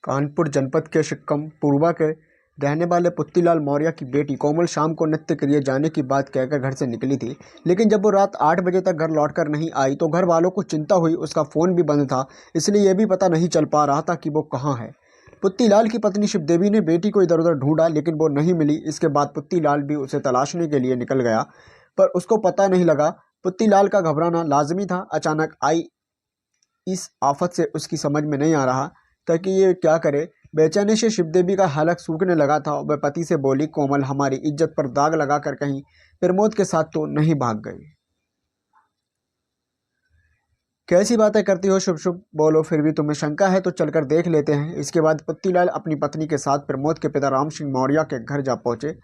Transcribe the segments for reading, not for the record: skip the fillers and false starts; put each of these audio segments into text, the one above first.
कानपुर जनपद के सिक्कम पूर्वा के रहने वाले पुत्तीलाल मौर्य की बेटी कोमल शाम को नृत्य के लिए जाने की बात कहकर घर से निकली थी। लेकिन जब वो रात 8 बजे तक घर लौटकर नहीं आई तो घर वालों को चिंता हुई। उसका फ़ोन भी बंद था, इसलिए यह भी पता नहीं चल पा रहा था कि वो कहाँ है। पुत्तीलाल की पत्नी शिवदेवी ने बेटी को इधर उधर ढूंढा, लेकिन वो नहीं मिली। इसके बाद पुत्तीलाल भी उसे तलाशने के लिए निकल गया, पर उसको पता नहीं लगा। पुत्तीलाल का घबराना लाजमी था। अचानक आई इस आफत से उसकी समझ में नहीं आ रहा था कि ये क्या करे। बेचैनी से शिवदेवी का हलक सूखने लगा था। वह पति से बोली, कोमल हमारी इज्जत पर दाग लगाकर कहीं प्रमोद के साथ तो नहीं भाग गई? कैसी बातें करती हो? शुभ शुभ बोलो, फिर भी तुम्हें शंका है तो चलकर देख लेते हैं। इसके बाद पुत्तीलाल अपनी पत्नी के साथ प्रमोद के पिता राम सिंह मौर्य के घर जा पहुंचे,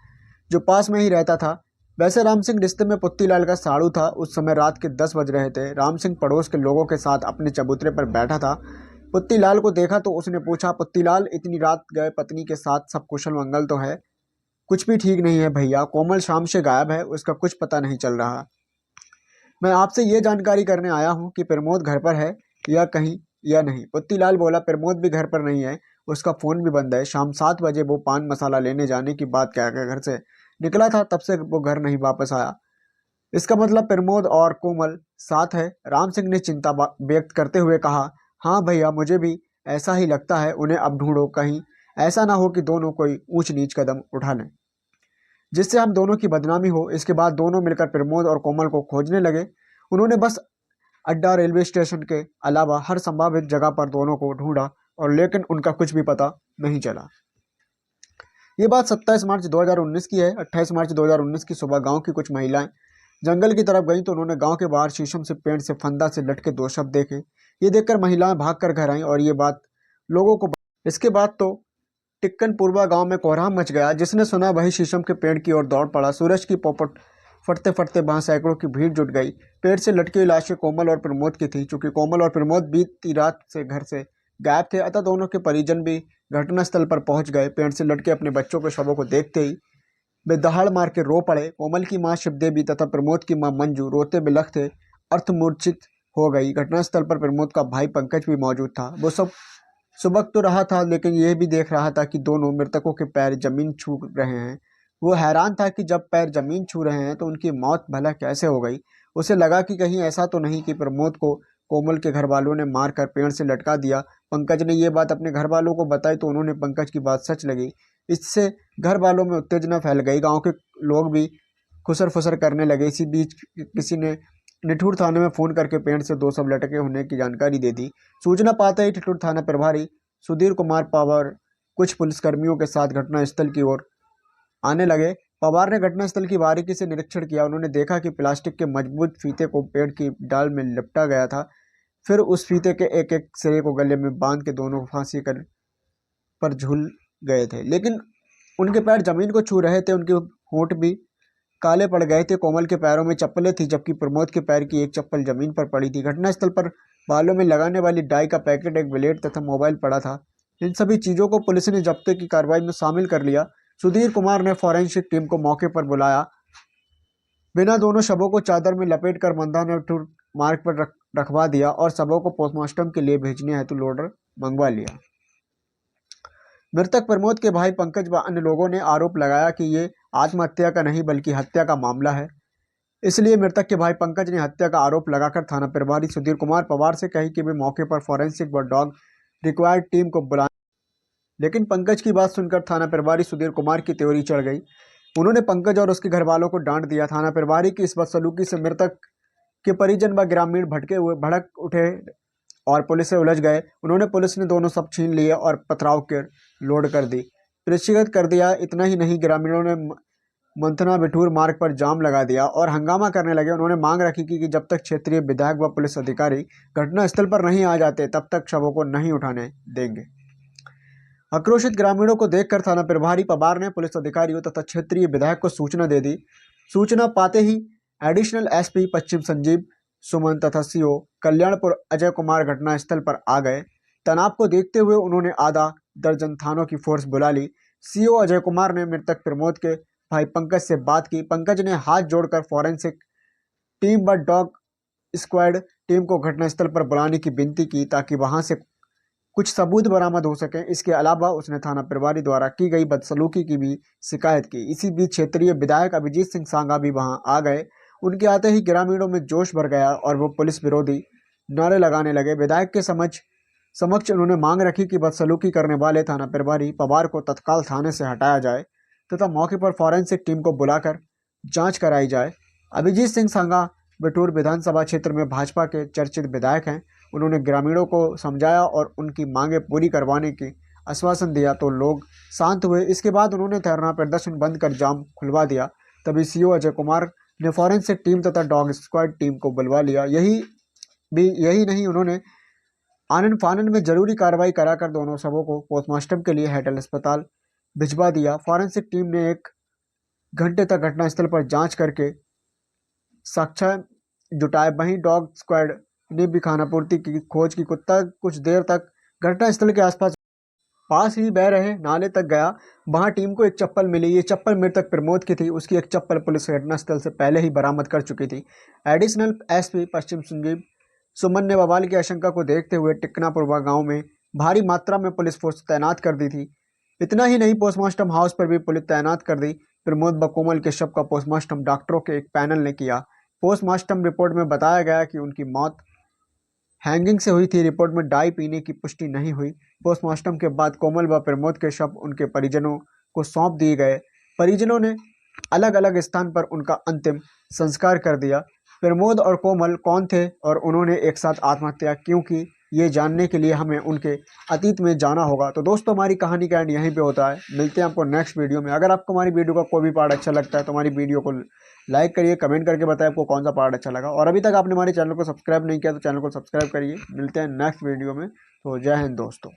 जो पास में ही रहता था। वैसे राम सिंह रिश्ते में पुत्तीलाल का साड़ू था। उस समय रात के 10 बज रहे थे। राम सिंह पड़ोस के लोगों के साथ अपने चबूतरे पर बैठा था। पुत्तीलाल को देखा तो उसने पूछा, पुत्तीलाल इतनी रात गए पत्नी के साथ, सब कुशल मंगल तो है? कुछ भी ठीक नहीं है भैया, कोमल शाम से गायब है, उसका कुछ पता नहीं चल रहा। मैं आपसे ये जानकारी करने आया हूँ कि प्रमोद घर पर है या कहीं या नहीं। पुत्तीलाल बोला, प्रमोद भी घर पर नहीं है, उसका फ़ोन भी बंद है। शाम 7 बजे वो पान मसाला लेने जाने की बात कहकर घर से निकला था, तब से वो घर नहीं वापस आया। इसका मतलब प्रमोद और कोमल साथ है। राम सिंह ने चिंता व्यक्त करते हुए कहा, हाँ भैया, मुझे भी ऐसा ही लगता है। उन्हें अब ढूंढो, कहीं ऐसा ना हो कि दोनों कोई ऊंच नीच कदम उठा लें जिससे हम दोनों की बदनामी हो। इसके बाद दोनों मिलकर प्रमोद और कोमल को खोजने लगे। उन्होंने बस अड्डा, रेलवे स्टेशन के अलावा हर संभावित जगह पर दोनों को ढूंढा, और लेकिन उनका कुछ भी पता नहीं चला। ये बात 27 मार्च 2019 की है। 28 मार्च 2019 की सुबह गांव की कुछ महिलाएं जंगल की तरफ गईं तो उन्होंने गांव के बाहर शीशम से पेड़ से फंदा से लटके दो शव देखे। ये देखकर महिलाएं भागकर घर आईं और ये बात लोगों को इसके बाद तो टिक्कन पूर्वा गांव में कोहराम मच गया। जिसने सुना वही शीशम के पेड़ की ओर दौड़ पड़ा। सूरज की पोपट फटते फटते वहां सैकड़ों की भीड़ जुट गई। पेड़ से लटकी हुई लाशें कोमल और प्रमोद की थी। चूंकि कोमल और प्रमोद बीती रात से घर से गायब थे, अतः दोनों के परिजन भी घटनास्थल पर पहुंच गए। पेड़ से लटके अपने बच्चों के शवों को देखते ही वे दहाड़ मार के रो पड़े। कोमल की मां शिवदेवी तथा प्रमोद की मां मंजू रोते बिलख थे, अर्थमूर्छित हो गई। घटनास्थल पर प्रमोद का भाई पंकज भी मौजूद था। वो सब सुबह तो रहा था, लेकिन यह भी देख रहा था कि दोनों मृतकों के पैर जमीन छू रहे हैं। वो हैरान था कि जब पैर जमीन छू रहे हैं तो उनकी मौत भला कैसे हो गई। उसे लगा कि कहीं ऐसा तो नहीं कि प्रमोद को कोमल के घर वालों ने मारकर पेड़ से लटका दिया। पंकज ने ये बात अपने घर वालों को बताई तो उन्होंने पंकज की बात सच लगी। इससे घर वालों में उत्तेजना फैल गई। गांव के लोग भी खुसर फुसर करने लगे। इसी बीच किसी ने निठुर थाने में फोन करके पेड़ से दो शव लटके होने की जानकारी दे दी। सूचना पाते ही ठिठुर थाना प्रभारी सुधीर कुमार पवार कुछ पुलिसकर्मियों के साथ घटनास्थल की ओर आने लगे। पवार ने घटनास्थल की बारीकी से निरीक्षण किया। उन्होंने देखा कि प्लास्टिक के मजबूत फीते को पेड़ की डाल में लिपटा गया था। फिर उस फीते के एक एक सिरे को गले में बांध के दोनों फांसी कर पर झूल गए थे, लेकिन उनके पैर जमीन को छू रहे थे। उनके होंठ भी काले पड़ गए थे। कोमल के पैरों में चप्पलें थी, जबकि प्रमोद के पैर की एक चप्पल जमीन पर पड़ी थी। घटनास्थल पर बालों में लगाने वाली डाई का पैकेट, एक ब्लेड तथा मोबाइल पड़ा था। इन सभी चीजों को पुलिस ने जब्ते की कार्रवाई में शामिल कर लिया। सुधीर कुमार ने फॉरेंसिक टीम को मौके पर बुलाया। बिना दोनों शवों को चादर में लपेट कर मंदा ने मार्ग पर रखवा दिया और शवों को पोस्टमार्टम के लिए भेजने हेतु लोडर मंगवा लिया। मृतक प्रमोद के भाई पंकज व अन्य लोगों ने आरोप लगाया कि ये आत्महत्या का नहीं बल्कि हत्या का मामला है। इसलिए मृतक के भाई पंकज ने हत्या का आरोप लगाकर थाना प्रभारी सुधीर कुमार पवार से कही कि वे मौके पर फॉरेंसिक व डॉग रिक्वायर्ड टीम को बुलाएं। लेकिन पंकज की बात सुनकर थाना प्रभारी सुधीर कुमार की त्योरी चढ़ गई। उन्होंने पंकज और उसके घर वालों को डांट दिया। थाना प्रभारी की इस बदसलूकी से मृतक के परिजन व ग्रामीण भड़क उठे और पुलिस से उलझ गए। उन्होंने पुलिस ने दोनों सब छीन लिए और पथराव कर लोड कर दी, पृष्ठगत कर दिया। इतना ही नहीं, ग्रामीणों ने मंथना बिठूर मार्ग पर जाम लगा दिया और हंगामा करने लगे। उन्होंने मांग रखी कि जब तक क्षेत्रीय विधायक व पुलिस अधिकारी घटनास्थल पर नहीं आ जाते तब तक शवों को नहीं उठाने देंगे। आक्रोशित ग्रामीणों को देखकर थाना प्रभारी पवार ने पुलिस अधिकारियों तथा क्षेत्रीय विधायक को सूचना दे दी। सूचना पाते ही एडिशनल एसपी पश्चिम संजीव सुमन तथा सीओ कल्याणपुर अजय कुमार घटनास्थल पर आ गए। तनाव को देखते हुए उन्होंने आधा दर्जन थानों की फोर्स बुला ली। सीओ अजय कुमार ने मृतक प्रमोद के भाई पंकज से बात की। पंकज ने हाथ जोड़कर फॉरेंसिक टीम व डॉग स्क्वाड टीम को घटनास्थल पर बुलाने की विनती की ताकि वहां से कुछ सबूत बरामद हो सके। इसके अलावा उसने थाना प्रभारी द्वारा की गई बदसलूकी की भी शिकायत की। इसी बीच क्षेत्रीय विधायक अभिजीत सिंह सांगा भी वहां आ गए। उनके आते ही ग्रामीणों में जोश भर गया और वो पुलिस विरोधी नारे लगाने लगे। विधायक के समक्ष उन्होंने मांग रखी कि बदसलूकी करने वाले थाना प्रभारी पवार को तत्काल थाने से हटाया जाए तथा मौके पर फॉरेंसिक टीम को बुलाकर जांच कराई जाए। अभिजीत सिंह सांगा बिठूर विधानसभा क्षेत्र में भाजपा के चर्चित विधायक हैं। उन्होंने ग्रामीणों को समझाया और उनकी मांगे पूरी करवाने की आश्वासन दिया तो लोग शांत हुए। इसके बाद उन्होंने धरना प्रदर्शन बंद कर जाम खुलवा दिया। तभी सीओ अजय कुमार ने फॉरेंसिक टीम तथा डॉग स्क्वाड टीम को बुलवा लिया। यही नहीं, उन्होंने आनन फानन में जरूरी कार्रवाई कराकर दोनों शवों को पोस्टमार्टम के लिए हेटल अस्पताल भिजवा दिया। फॉरेंसिक टीम ने 1 घंटे तक घटनास्थल पर जांच करके साक्ष्य जुटाए। वहीं डॉग स्क्वाड ने भी खानापूर्ति की खोज की। कुत्ता कुछ देर तक घटनास्थल के आसपास पास ही बह रहे नाले तक गया। वहां टीम को एक चप्पल मिली। ये चप्पल मृतक प्रमोद की थी। उसकी एक चप्पल पुलिस घटनास्थल से पहले ही बरामद कर चुकी थी। एडिशनल एसपी पश्चिम संजीव सुमन ने बवाल की आशंका को देखते हुए टिकनापुरवा गांव में भारी मात्रा में पुलिस फोर्स तैनात कर दी थी। इतना ही नहीं, पोस्टमार्टम हाउस पर भी पुलिस तैनात कर दी। प्रमोद व कोमल के शव का पोस्टमार्टम डॉक्टरों के एक पैनल ने किया। पोस्टमार्टम रिपोर्ट में बताया गया कि उनकी मौत हैंगिंग से हुई थी। रिपोर्ट में डाई पीने की पुष्टि नहीं हुई। पोस्टमार्टम के बाद कोमल व प्रमोद के शव उनके परिजनों को सौंप दिए गए। परिजनों ने अलग अलग स्थान पर उनका अंतिम संस्कार कर दिया। प्रमोद और कोमल कौन थे और उन्होंने एक साथ आत्महत्या क्यों की, ये जानने के लिए हमें उनके अतीत में जाना होगा। तो दोस्तों, हमारी कहानी का एंड यहीं पे होता है। मिलते हैं आपको नेक्स्ट वीडियो में। अगर आपको हमारी वीडियो का कोई भी पार्ट अच्छा लगता है तो हमारी वीडियो को लाइक करिए, कमेंट करके बताएं आपको कौन सा पार्ट अच्छा लगा। और अभी तक आपने हमारे चैनल को सब्सक्राइब नहीं किया तो चैनल को सब्सक्राइब करिए। मिलते हैं नेक्स्ट वीडियो में। तो जय हिंद दोस्तों।